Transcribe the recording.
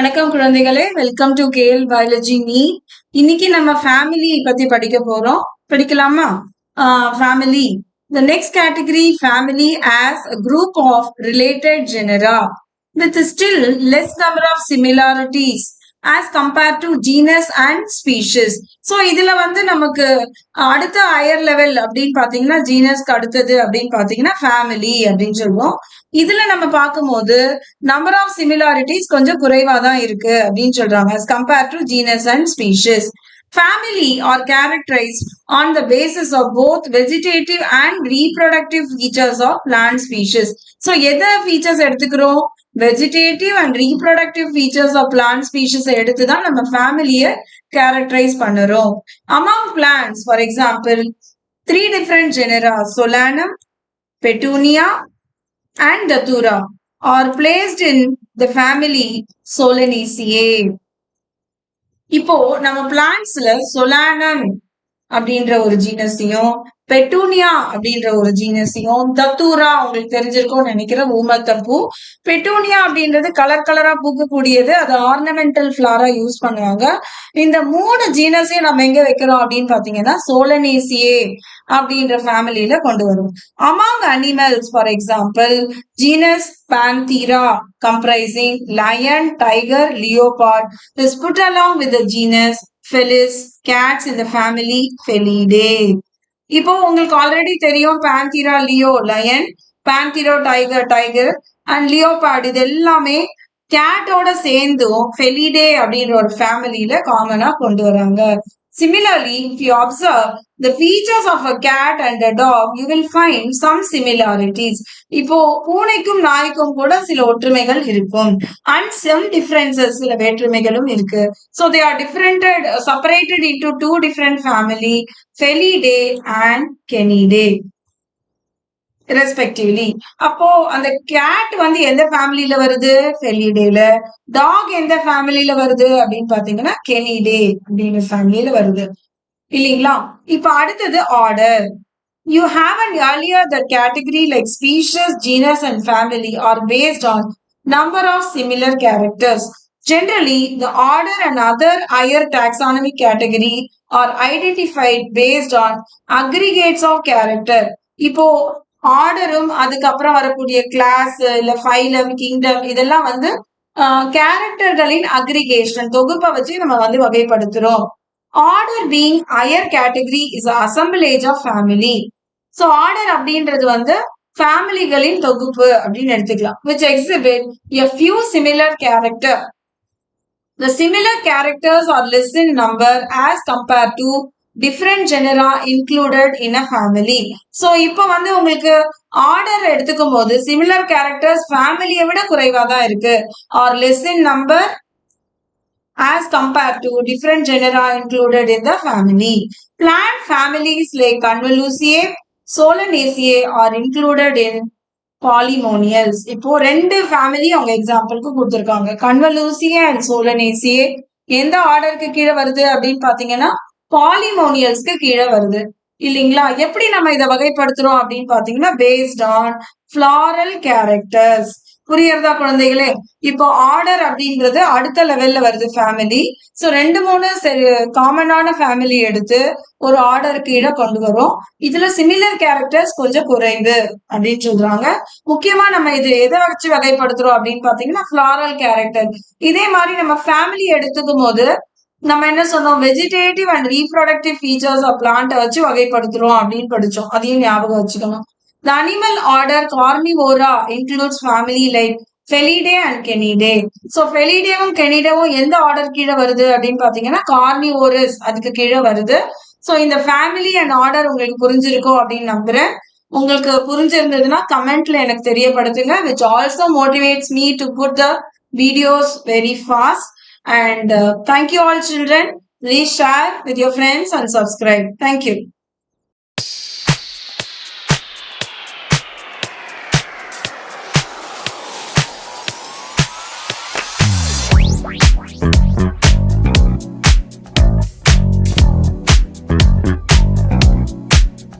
வணக்கம் குழந்தைகளே, welcome to KL biology நீ. இன்னைக்கு நம்ம ஃபேமிலி பத்தி படிக்க போறோம். படிக்கலாமா? Family. The next category, family, as a group of related genera with still less number of similarities as compared to genus and species. So இதுல நமக்கு அடுத்த ஹையர் லெவல் அப்படின்னு பாத்தீங்கன்னா ஜீனஸ்க்கு அடுத்தது அப்படின்னு பாத்தீங்கன்னா ஃபேமிலி அப்படின்னு சொல்லுவோம். இதுல நம்ம பார்க்கும்போது நம்பர் ஆஃப் சிமிலாரிட்டிஸ் கொஞ்சம் குறைவா தான் இருக்கு அப்படின்னு சொல்றாங்க as compared to genus and species. Family are characterized on the basis of both vegetative and reproductive features of plant species. So எதை features எடுத்துக்கிறோம்? Vegetative and reproductive features of plant species எடுத்து தான் நம்ம ஃபேமிலியை கேரக்டரைஸ் பண்ணுறோம். Among plants for example 3 different genera, Solanum, Petunia and Datura are placed in the family Solanaceae. இப்போ நம்ம பிளான்ட்ஸ்ல சொலானம் அப்படின்ற ஒரு ஜீனஸையும் பெட்டூனியா அப்படின்ற ஒரு ஜீனஸையும் தத்தூரா உங்களுக்கு தெரிஞ்சிருக்கும்னு நினைக்கிறேன் ஊமத்தப்பூ. பெட்டூனியா அப்படின்றது கலர் கலரா பூக்கக்கூடியது, அது ஆர்னமெண்டல் ஃபிளாரா யூஸ் பண்ணுவாங்க. இந்த 3 ஜீனஸையும் நம்ம எங்க வைக்கிறோம் அப்படின்னு பாத்தீங்கன்னா சோலனேசியே அப்படின்ற ஃபேமிலியில கொண்டு வரும். Among animals for example genus Panthera comprising lion, tiger, leopard is put along with the genus Felis, cats in the family Felidae. இப்போ உங்களுக்கு ஆல்ரெடி தெரியும் Panthera leo lion, Panthera tiger and leopard இது எல்லாமே கேட்டோட சேர்ந்தும் Felidae அப்படின்ற ஒரு ஃபேமிலியில காமனா கொண்டு வராங்க. Similarly, if you observe the features of a cat and a dog, you will find some similarities. இப்போ பூனைக்கும் நாய்க்கும் கூட சில ஒற்றுமைகள் இருக்கும் and some differences சில வேற்றுமைகளும் இருக்கு. So they are separated into 2 different family, Felidae and Canidae respectively. அப்போ அந்த gate எந்த ஃபேமிலியில வருது? ஃபெலிடேல. டாக் எந்த ஃபேமிலியில வருது அப்படின்னு பாத்தீங்கன்னா கெனிடே அப்படிங்கிற ஃபேமிலியில வருது இல்லைங்களா? இப்ப அடுத்தது order. You have an earlier that category like species, genus and family are based on number of similar characters. Generally, the order and other higher taxonomic category are identified based on aggregates of character. இப்போ ஆர்டரும் அதுக்கப்புறம் வரக்கூடிய class இல்ல phylum kingdom இதெல்லாம் கேரக்டர்களின் aggregation தொகுப்பை வச்சு நம்ம வகைப்படுத்துறோம். Order being higher category is assemblage of family. So order அப்படின்றது ஃபேமிலிகளின் தொகுப்பு அப்படின்னு எடுத்துக்கலாம். which exhibit a few similar character. The similar characters are less in number as compared to different genera included in a family. So இப்போ உங்களுக்கு order எடுத்துக்கும் போது similar characters ஃபேமிலியை விட குறைவா தான் இருக்கு or less in number as compared to different genera included in the family. Plant families like Convoluciae, Solanaceae are included in பாலிமோனியல்ஸ். இப்போ 2 ஃபேமிலி அவங்க எக்ஸாம்பிளுக்கு கொடுத்துருக்காங்க. கன்வலூசியே அண்ட் சோலனேசியே எந்த ஆர்டருக்கு கீழே வருது அப்படின்னு பாத்தீங்கன்னா பாலிமோனியல்ஸ்க்கு கீழே வருது இல்லைங்களா? எப்படி நம்ம இதை வகைப்படுத்துறோம் அப்படின்னு பாத்தீங்கன்னா பேஸ்ட் ஆன் ஃபிளாரல் கேரக்டர்ஸ். புரியறதா குழந்தைகளே? இப்போ ஆர்டர் அப்படின்றது அடுத்த லெவல்ல வருது ஃபேமிலி. ஸோ 2-3 காமனான ஃபேமிலி எடுத்து ஒரு ஆர்டர் கீழே கொண்டு வரும். இதுல சிமிலர் கேரக்டர்ஸ் கொஞ்சம் குறைவு அப்படின்னு சொல்றாங்க. முக்கியமா நம்ம இது எதை வச்சு வகைப்படுத்துறோம் அப்படின்னு பாத்தீங்கன்னா ஃபிளாரல் கேரக்டர். இதே மாதிரி நம்ம ஃபேமிலி எடுத்துக்கும் போது நம்ம என்ன சொன்னோம்? Vegetative and reproductive features of பிளான்ட்டை வச்சு வகைப்படுத்துறோம் அப்படின்னு படிச்சோம். அதையும் ஞாபகம் வச்சுக்கணும். The animal order Carnivora includes family like Felidae and Canidae. So Felidaeவும் Canidaeவும் எந்த ஆர்டர் கீழே வருது அப்படின்னு பாத்தீங்கன்னா கார்னிவோரஸ் அதுக்கு கீழே வருது. ஸோ இந்த ஃபேமிலி அண்ட் ஆர்டர் உங்களுக்கு புரிஞ்சிருக்கும் அப்படின்னு நம்புறேன். உங்களுக்கு புரிஞ்சிருந்ததுன்னா கமெண்ட்ல எனக்கு தெரியப்படுத்துங்க. which also motivates me to put the videos very fast. And thank you all children. Please share with your friends and subscribe. Thank you.